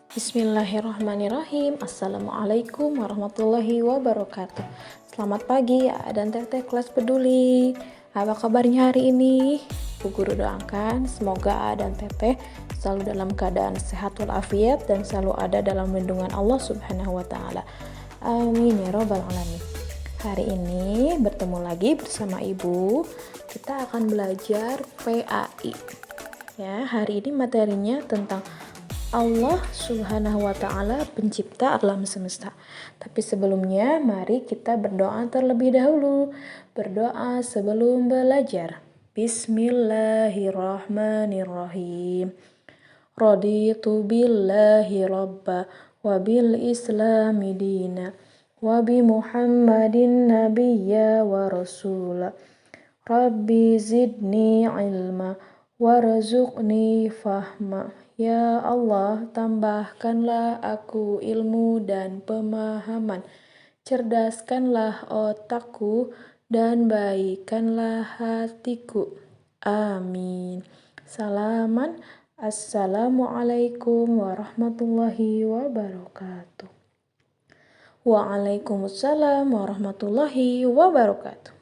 Bismillahirrahmanirrahim. Assalamualaikum warahmatullahi wabarakatuh. Selamat pagi dan teteh kelas peduli. Apa kabarnya hari ini? Bu Guru doakan semoga dan teteh selalu dalam keadaan sehat walafiat dan selalu ada dalam lindungan Allah Subhanahu wa taala. Amin ya rabbal alamin. Hari ini bertemu lagi bersama Ibu. Kita akan belajar PAI. Ya, hari ini materinya tentang Allah Subhanahu wa taala pencipta alam semesta. Tapi sebelumnya mari kita berdoa terlebih dahulu. Berdoa sebelum belajar. Bismillahirrahmanirrahim. Raditu billahi rabba wa bil islami dina wa bi Muhammadin nabiyya wa rasula. Rabbi zidni ilma warzuqni fahma. Ya Allah, tambahkanlah aku ilmu dan pemahaman. Cerdaskanlah otakku dan baikkanlah hatiku. Amin. Salaman. Assalamualaikum warahmatullahi wabarakatuh. Waalaikumsalam warahmatullahi wabarakatuh.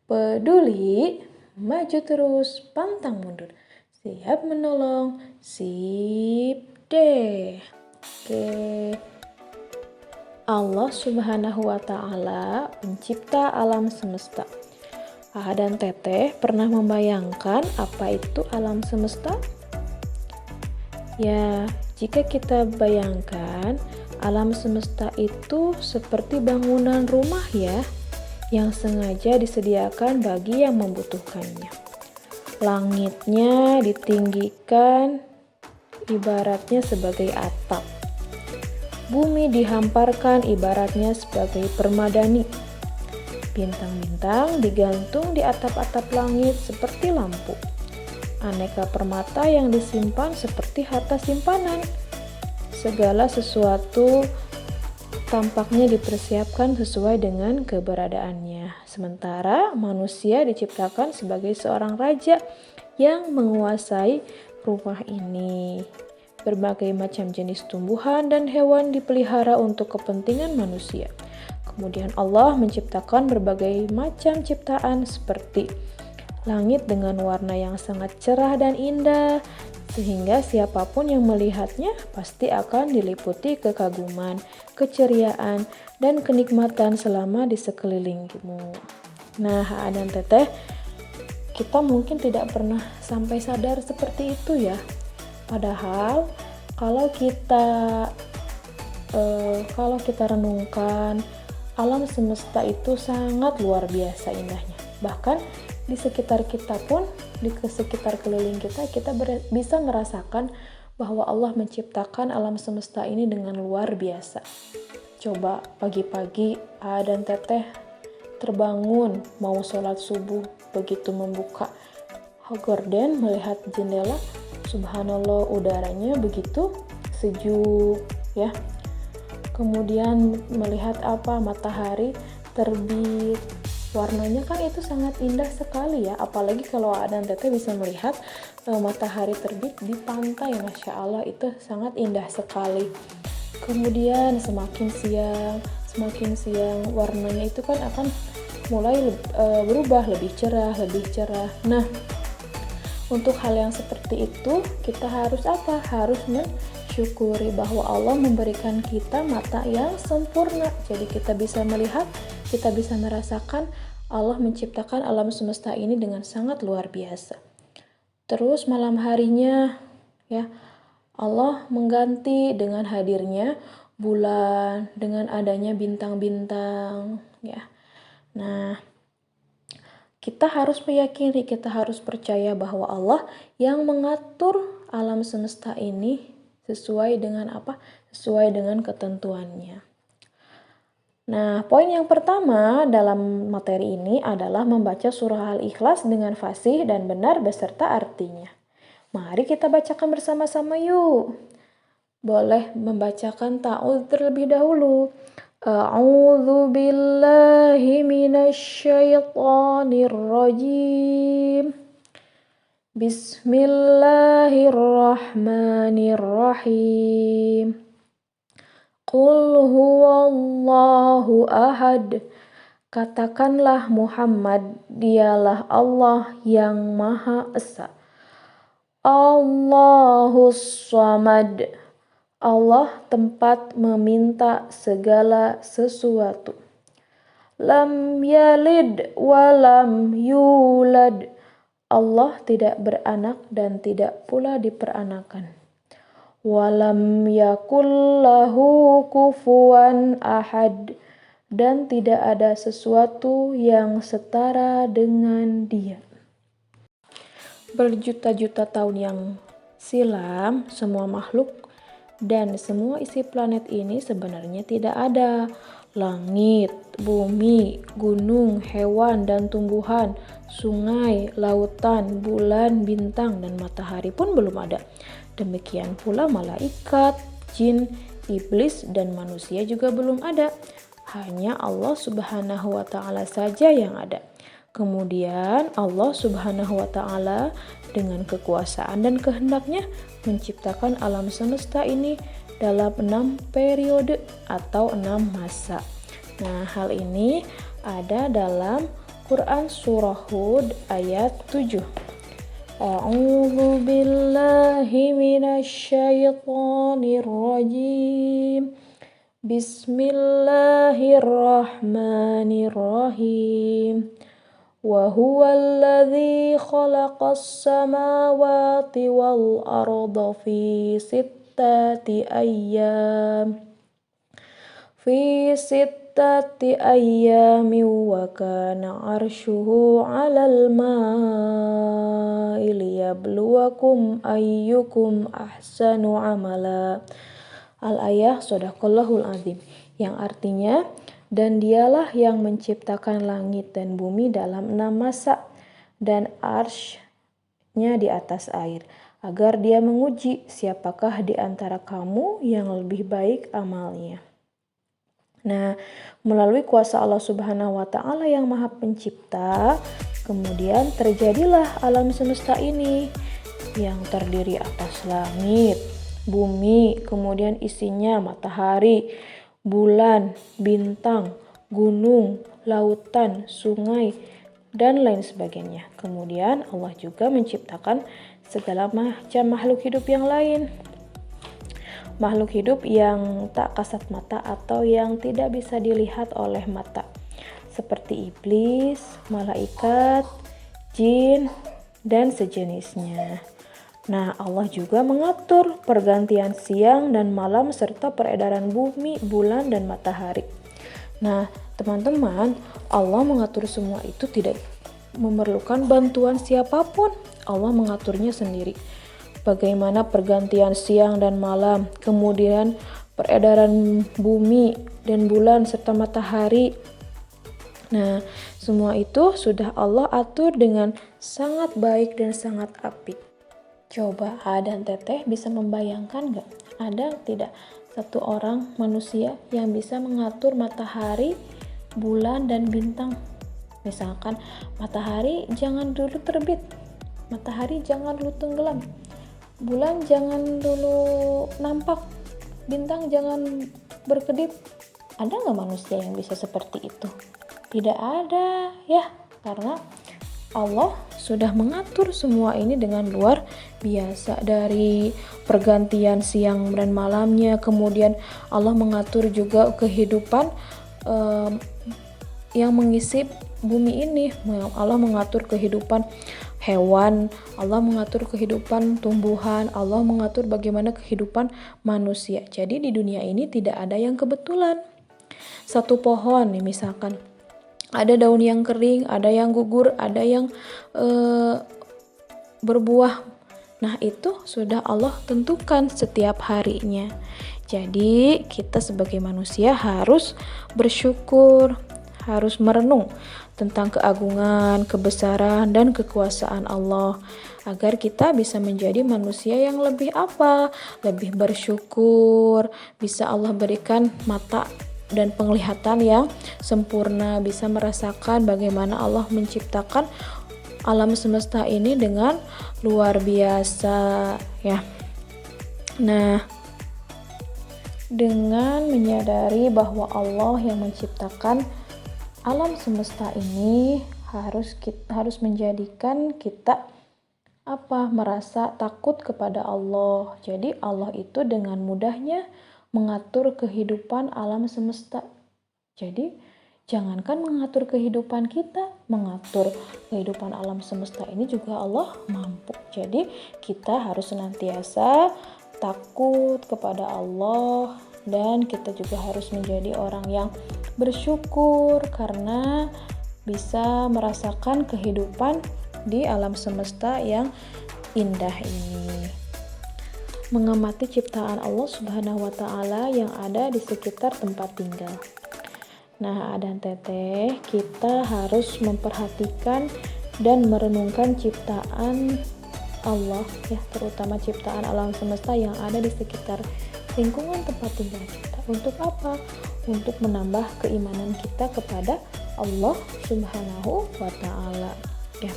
Peduli, maju terus, pantang mundur. Siap menolong, sip deh. Oke. Allah Subhanahu wa taala pencipta alam semesta. Dan teteh pernah membayangkan apa itu alam semesta? Ya, jika kita bayangkan alam semesta itu seperti bangunan rumah ya, yang sengaja disediakan bagi yang membutuhkannya. Langitnya ditinggikan ibaratnya sebagai atap. Bumi dihamparkan ibaratnya sebagai permadani. Bintang-bintang digantung di atap-atap langit seperti lampu. Aneka permata yang disimpan seperti harta simpanan. Segala sesuatu tampaknya dipersiapkan sesuai dengan keberadaannya. Sementara manusia diciptakan sebagai seorang raja yang menguasai rumah ini. Berbagai macam jenis tumbuhan dan hewan dipelihara untuk kepentingan manusia. Kemudian Allah menciptakan berbagai macam ciptaan seperti langit dengan warna yang sangat cerah dan indah, sehingga siapapun yang melihatnya pasti akan diliputi kekaguman, keceriaan, dan kenikmatan selama di sekelilingmu. Nah, dan teteh, kita mungkin tidak pernah sampai sadar seperti itu ya. Padahal kalau kita renungkan, alam semesta itu sangat luar biasa indahnya. Bahkan di sekitar kita pun, di sekitar keliling kita bisa merasakan bahwa Allah menciptakan alam semesta ini dengan luar biasa. Coba pagi-pagi dan teteh terbangun mau sholat subuh, begitu membuka gorden melihat jendela, subhanallah udaranya begitu sejuk ya. Kemudian melihat matahari terbit, warnanya kan itu sangat indah sekali ya, apalagi kalau dan teteh bisa melihat matahari terbit di pantai, Masya Allah itu sangat indah sekali. Kemudian semakin siang warnanya itu kan akan mulai berubah lebih cerah. Nah, untuk hal yang seperti itu kita harus harus mensyukuri bahwa Allah memberikan kita mata yang sempurna, jadi kita bisa melihat, kita bisa merasakan Allah menciptakan alam semesta ini dengan sangat luar biasa. Terus malam harinya ya, Allah mengganti dengan hadirnya bulan, dengan adanya bintang-bintang ya. Nah, kita harus meyakini, kita harus percaya bahwa Allah yang mengatur alam semesta ini sesuai dengan sesuai dengan ketentuannya. Nah, poin yang pertama dalam materi ini adalah membaca surah Al-Ikhlas dengan fasih dan benar beserta artinya. Mari kita bacakan bersama-sama yuk. Boleh membacakan ta'awudz terlebih dahulu. A'udzu billahi minasy syaithanir rajim. Bismillahirrahmanirrahim. Qul huwallahu ahad. Katakanlah Muhammad, dialah Allah yang Maha Esa. Allahus Samad. Allah tempat meminta segala sesuatu. Lam yalid walam yulad. Allah tidak beranak dan tidak pula diperanakan. Walam yakullahu kufuwan ahad. Dan tidak ada sesuatu yang setara dengan Dia. Berjuta-juta tahun yang silam, semua makhluk dan semua isi planet ini sebenarnya tidak ada. Langit, bumi, gunung, hewan dan tumbuhan, sungai, lautan, bulan, bintang, dan matahari pun belum ada. Demikian pula malaikat, jin, iblis, dan manusia juga belum ada. Hanya Allah Subhanahu wa Ta'ala saja yang ada. Kemudian Allah Subhanahu wa Ta'ala dengan kekuasaan dan kehendaknya menciptakan alam semesta ini dalam 6 periode atau 6 masa. Nah, hal ini ada dalam Quran surah Hud ayat 7. A'udzu billahi minasyaitonir rajim. Bismillahirrahmanirrahim. Wa huwallazi khalaqas samawati wal arda fi sittati ayyamin wa kana arshuhu 'alal ma'i liyabluwakum ayyukum ahsanu amala. Al-ayah Shadaqallahul Azim, yang artinya, dan dialah yang menciptakan langit dan bumi dalam 6 masa dan arsy-Nya di atas air, agar Dia menguji siapakah di antara kamu yang lebih baik amalnya. Nah, melalui kuasa Allah Subhanahu wa Ta'ala yang Maha Pencipta, kemudian terjadilah alam semesta ini yang terdiri atas langit, bumi, kemudian isinya matahari, bulan, bintang, gunung, lautan, sungai, dan lain sebagainya. Kemudian Allah juga menciptakan segala macam makhluk hidup yang lain. Makhluk hidup yang tak kasat mata atau yang tidak bisa dilihat oleh mata, seperti iblis, malaikat, jin, dan sejenisnya. Nah, Allah juga mengatur pergantian siang dan malam serta peredaran bumi, bulan, dan matahari. Nah, teman-teman, Allah mengatur semua itu tidak memerlukan bantuan siapapun. Allah mengaturnya sendiri. Bagaimana pergantian siang dan malam, kemudian peredaran bumi dan bulan serta matahari. Nah, semua itu sudah Allah atur dengan sangat baik dan sangat apik. Coba dan Teteh bisa membayangkan gak? Ada tidak satu orang manusia yang bisa mengatur matahari, bulan, dan bintang? Misalkan matahari jangan dulu terbit, matahari jangan dulu tenggelam, bulan jangan dulu nampak, bintang jangan berkedip. Ada gak manusia yang bisa seperti itu? Tidak ada ya, karena Allah sudah mengatur semua ini dengan luar biasa. Dari pergantian siang dan malamnya, kemudian Allah mengatur juga kehidupan yang mengisi bumi ini. Allah mengatur kehidupan hewan, Allah mengatur kehidupan tumbuhan, Allah mengatur bagaimana kehidupan manusia. Jadi di dunia ini tidak ada yang kebetulan. Satu pohon nih misalkan, ada daun yang kering, ada yang gugur, ada yang berbuah. Nah, itu sudah Allah tentukan setiap harinya. Jadi, kita sebagai manusia harus bersyukur, harus merenung tentang keagungan, kebesaran, dan kekuasaan Allah, agar kita bisa menjadi manusia yang lebih lebih bersyukur, bisa Allah berikan mata dan penglihatan yang sempurna, bisa merasakan bagaimana Allah menciptakan alam semesta ini dengan luar biasa ya. Nah, dengan menyadari bahwa Allah yang menciptakan alam semesta ini harus menjadikan kita merasa takut kepada Allah. Jadi Allah itu dengan mudahnya mengatur kehidupan alam semesta. Jadi jangankan mengatur kehidupan kita, mengatur kehidupan alam semesta ini juga Allah mampu. Jadi kita harus senantiasa takut kepada Allah, dan kita juga harus menjadi orang yang bersyukur karena bisa merasakan kehidupan di alam semesta yang indah ini. Mengamati ciptaan Allah Subhanahu wa Ta'ala yang ada di sekitar tempat tinggal. Nah, dan teteh, kita harus memperhatikan dan merenungkan ciptaan Allah ya, terutama ciptaan alam semesta yang ada di sekitar lingkungan tempat tinggal kita. Untuk apa? Untuk menambah keimanan kita kepada Allah Subhanahu wa Ta'ala ya.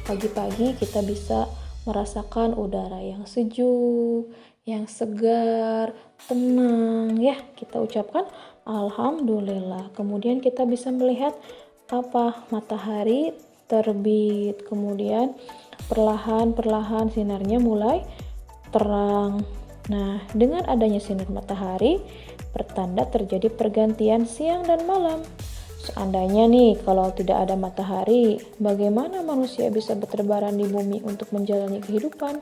Pagi-pagi kita bisa merasakan udara yang sejuk, yang segar, tenang ya. Kita ucapkan alhamdulillah. Kemudian kita bisa melihat matahari terbit, kemudian perlahan-perlahan sinarnya mulai terang. Nah, dengan adanya sinar matahari, pertanda terjadi pergantian siang dan malam. Seandainya nih, kalau tidak ada matahari, bagaimana manusia bisa berterbaran di bumi untuk menjalani kehidupan?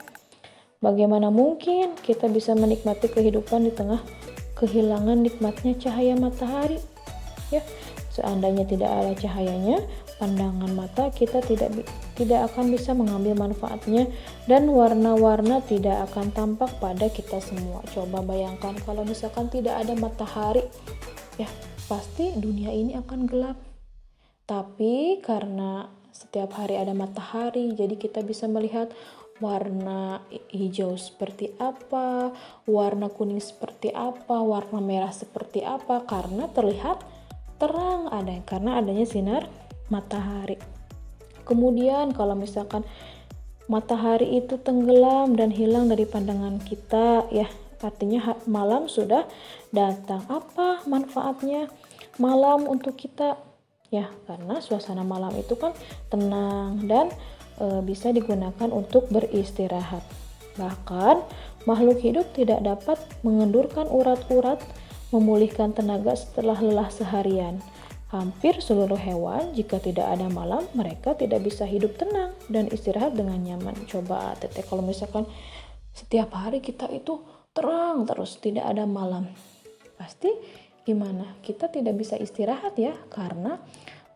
Bagaimana mungkin kita bisa menikmati kehidupan di tengah kehilangan nikmatnya cahaya matahari? Ya, seandainya tidak ada cahayanya, pandangan mata kita tidak akan bisa mengambil manfaatnya, dan warna-warna tidak akan tampak pada kita semua. Coba bayangkan kalau misalkan tidak ada matahari, ya pasti dunia ini akan gelap. Tapi karena setiap hari ada matahari, jadi kita bisa melihat warna hijau seperti apa, warna kuning seperti apa, warna merah seperti apa, karena terlihat terang karena adanya sinar matahari. Kemudian kalau misalkan matahari itu tenggelam dan hilang dari pandangan kita, ya artinya malam sudah datang. Apa manfaatnya malam untuk kita? Ya, karena suasana malam itu kan tenang dan bisa digunakan untuk beristirahat. Bahkan makhluk hidup tidak dapat mengendurkan urat-urat, memulihkan tenaga setelah lelah seharian. Hampir seluruh hewan, jika tidak ada malam, mereka tidak bisa hidup tenang dan istirahat dengan nyaman. Coba teteh, kalau misalkan setiap hari kita itu terang terus, tidak ada malam, pasti gimana? Kita tidak bisa istirahat ya, karena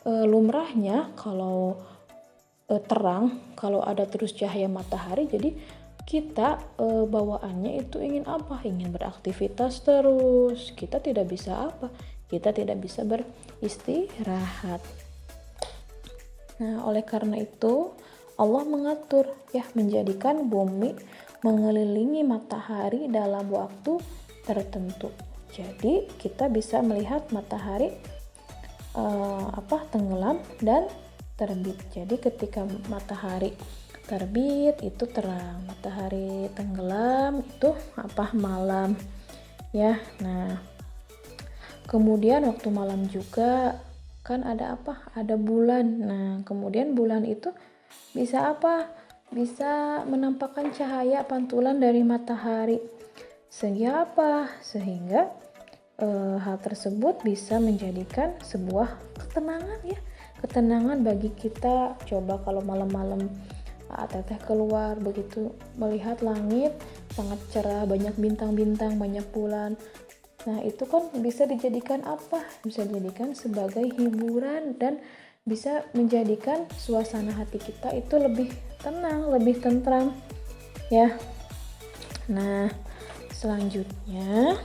lumrahnya kalau terang, kalau ada terus cahaya matahari, jadi kita bawaannya itu ingin apa? Ingin beraktivitas terus. Kita tidak bisa kita tidak bisa beristirahat. Nah, oleh karena itu Allah mengatur ya, menjadikan bumi mengelilingi matahari dalam waktu tertentu. Jadi kita bisa melihat matahari tenggelam dan terbit. Jadi ketika matahari terbit itu terang, matahari tenggelam itu malam ya. Nah, kemudian waktu malam juga kan ada ada bulan. Nah, kemudian bulan itu bisa bisa menampakkan cahaya pantulan dari matahari. Sehingga hal tersebut bisa menjadikan sebuah ketenangan bagi kita. Coba kalau malam-malam teteh keluar begitu, melihat langit sangat cerah, banyak bintang-bintang, banyak bulan. Nah, itu kan bisa dijadikan bisa dijadikan sebagai hiburan dan bisa menjadikan suasana hati kita itu lebih tenang, lebih tentram ya. Nah, selanjutnya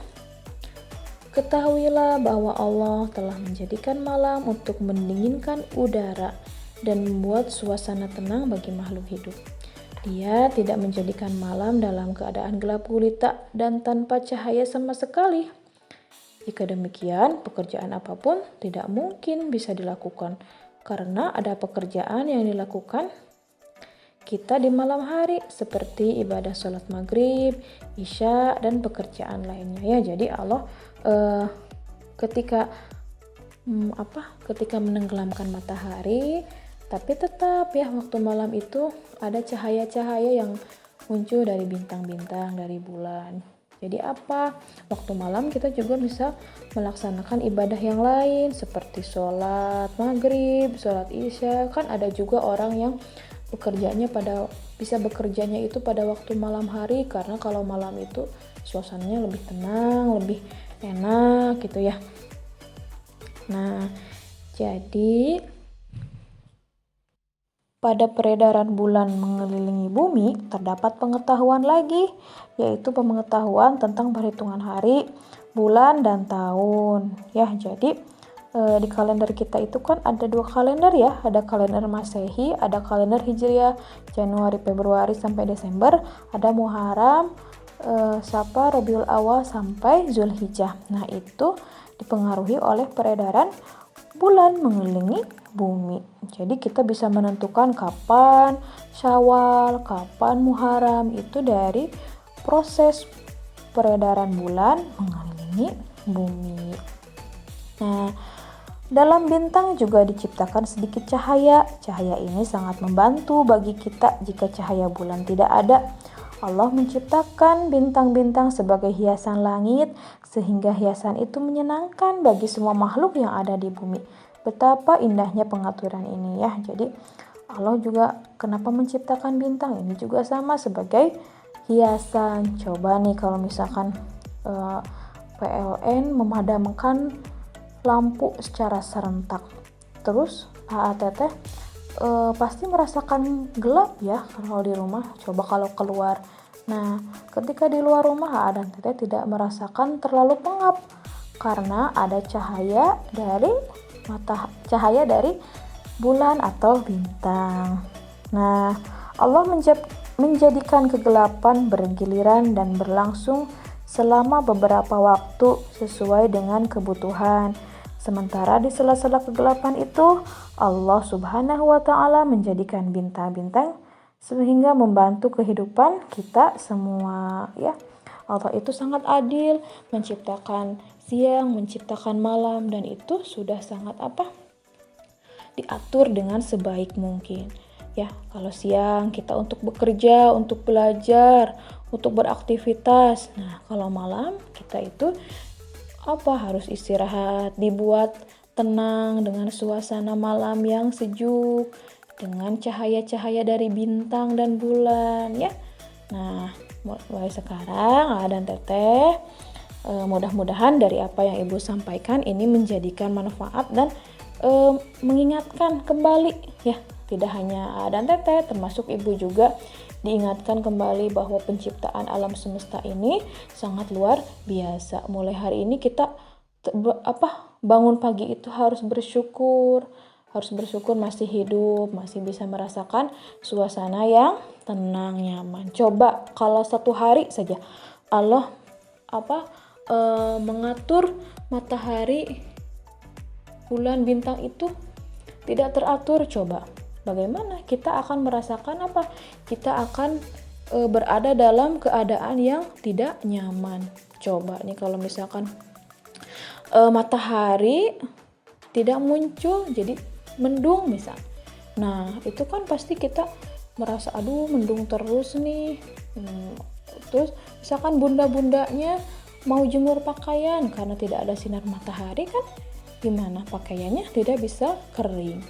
ketahuilah bahwa Allah telah menjadikan malam untuk mendinginkan udara dan membuat suasana tenang bagi makhluk hidup. Dia tidak menjadikan malam dalam keadaan gelap gulita dan tanpa cahaya sama sekali. Jika demikian, pekerjaan apapun tidak mungkin bisa dilakukan karena ada pekerjaan yang dilakukan kita di malam hari seperti ibadah sholat maghrib, isya, dan pekerjaan lainnya ya. Jadi Allah ketika ketika menenggelamkan matahari, tapi tetap ya waktu malam itu ada cahaya-cahaya yang muncul dari bintang-bintang, dari bulan. Jadi waktu malam kita juga bisa melaksanakan ibadah yang lain seperti sholat maghrib, sholat isya. Kan ada juga orang yang bisa bekerjanya itu pada waktu malam hari, karena kalau malam itu suasananya lebih tenang, lebih enak gitu ya. Nah, jadi pada peredaran bulan mengelilingi bumi terdapat pengetahuan lagi, yaitu pengetahuan tentang perhitungan hari, bulan, dan tahun ya. Jadi di kalender kita itu kan ada 2 kalender ya, ada kalender Masehi, ada kalender Hijriah, Januari, Februari sampai Desember, ada Muharram, Safar, Rabiul Awal sampai Zulhijjah. Nah, itu dipengaruhi oleh peredaran bulan mengelilingi bumi. Jadi kita bisa menentukan kapan Syawal, kapan Muharram, itu dari proses peredaran bulan mengelilingi bumi. Nah, dalam bintang juga diciptakan sedikit cahaya. Cahaya ini sangat membantu bagi kita jika cahaya bulan tidak ada. Allah menciptakan bintang-bintang sebagai hiasan langit, sehingga hiasan itu menyenangkan bagi semua makhluk yang ada di bumi. Betapa indahnya pengaturan ini ya. Jadi Allah juga kenapa menciptakan bintang ini juga sama sebagai hiasan. Coba nih kalau misalkan PLN memadamkan lampu secara serentak, terus HATT pasti merasakan gelap ya kalau di rumah. Coba kalau keluar. Nah, ketika di luar rumah HA dan TT tidak merasakan terlalu pengap karena ada cahaya dari bulan atau bintang. Nah, Allah menjadikan kegelapan bergiliran dan berlangsung selama beberapa waktu sesuai dengan kebutuhan. Sementara di sela-sela kegelapan itu, Allah Subhanahu wa Ta'ala menjadikan bintang-bintang sehingga membantu kehidupan kita semua ya. Allah itu sangat adil, menciptakan siang, menciptakan malam, dan itu sudah sangat diatur dengan sebaik mungkin. Ya, kalau siang kita untuk bekerja, untuk belajar, untuk beraktivitas. Nah, kalau malam kita itu harus istirahat, dibuat tenang dengan suasana malam yang sejuk, dengan cahaya-cahaya dari bintang dan bulan ya. Nah, mulai sekarang dan Teteh mudah-mudahan dari apa yang Ibu sampaikan ini menjadikan manfaat dan mengingatkan kembali ya. Tidak hanya dan Teteh, termasuk Ibu juga diingatkan kembali bahwa penciptaan alam semesta ini sangat luar biasa. Mulai hari ini kita bangun pagi itu harus bersyukur masih hidup, masih bisa merasakan suasana yang tenang, nyaman. Coba kalau satu hari saja Allah mengatur matahari, bulan, bintang itu tidak teratur, coba bagaimana kita akan merasakan kita akan berada dalam keadaan yang tidak nyaman. Coba nih kalau misalkan matahari tidak muncul, jadi mendung misal. Nah, itu kan pasti kita merasa mendung terus nih. Terus misalkan bunda-bundanya mau jemur pakaian karena tidak ada sinar matahari kan gimana, pakaiannya tidak bisa kering.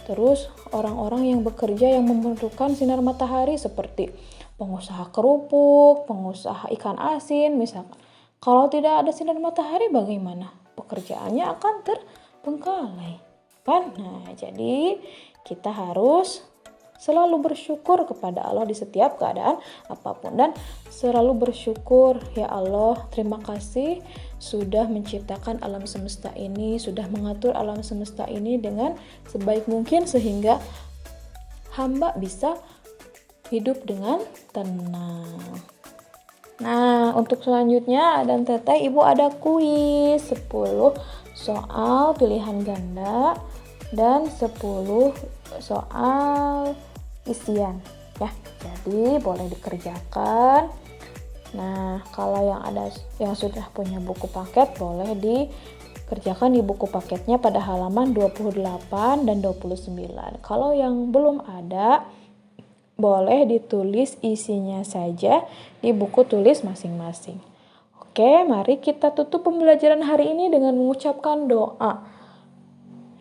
Terus orang-orang yang bekerja yang memerlukan sinar matahari seperti pengusaha kerupuk, pengusaha ikan asin misalkan. Kalau tidak ada sinar matahari bagaimana? Pekerjaannya akan terbengkalai kan? Nah, jadi kita harus selalu bersyukur kepada Allah di setiap keadaan apapun, dan selalu bersyukur, ya Allah, terima kasih sudah menciptakan alam semesta ini, sudah mengatur alam semesta ini dengan sebaik mungkin sehingga hamba bisa hidup dengan tenang. Nah, untuk selanjutnya dan Teteh, Ibu ada kuis 10 soal pilihan ganda dan 10 soal isian ya. Jadi boleh dikerjakan. Nah, kalau yang sudah punya buku paket boleh dikerjakan di buku paketnya pada halaman 28 dan 29. Kalau yang belum ada, boleh ditulis isinya saja di buku tulis masing-masing. Oke, mari kita tutup pembelajaran hari ini dengan mengucapkan doa.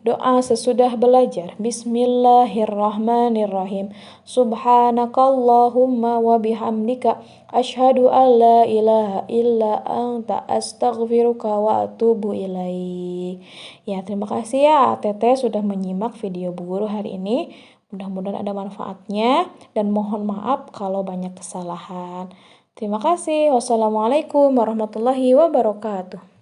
Doa sesudah belajar. Bismillahirrahmanirrahim. Subhanakallahumma wa bihamdika asyhadu an la ilaha illa anta astaghfiruka wa atubu ilaik. Ya, terima kasih ya Teteh sudah menyimak video Bu Guru hari ini. Mudah-mudahan ada manfaatnya dan mohon maaf kalau banyak kesalahan. Terima kasih. Wassalamualaikum warahmatullahi wabarakatuh.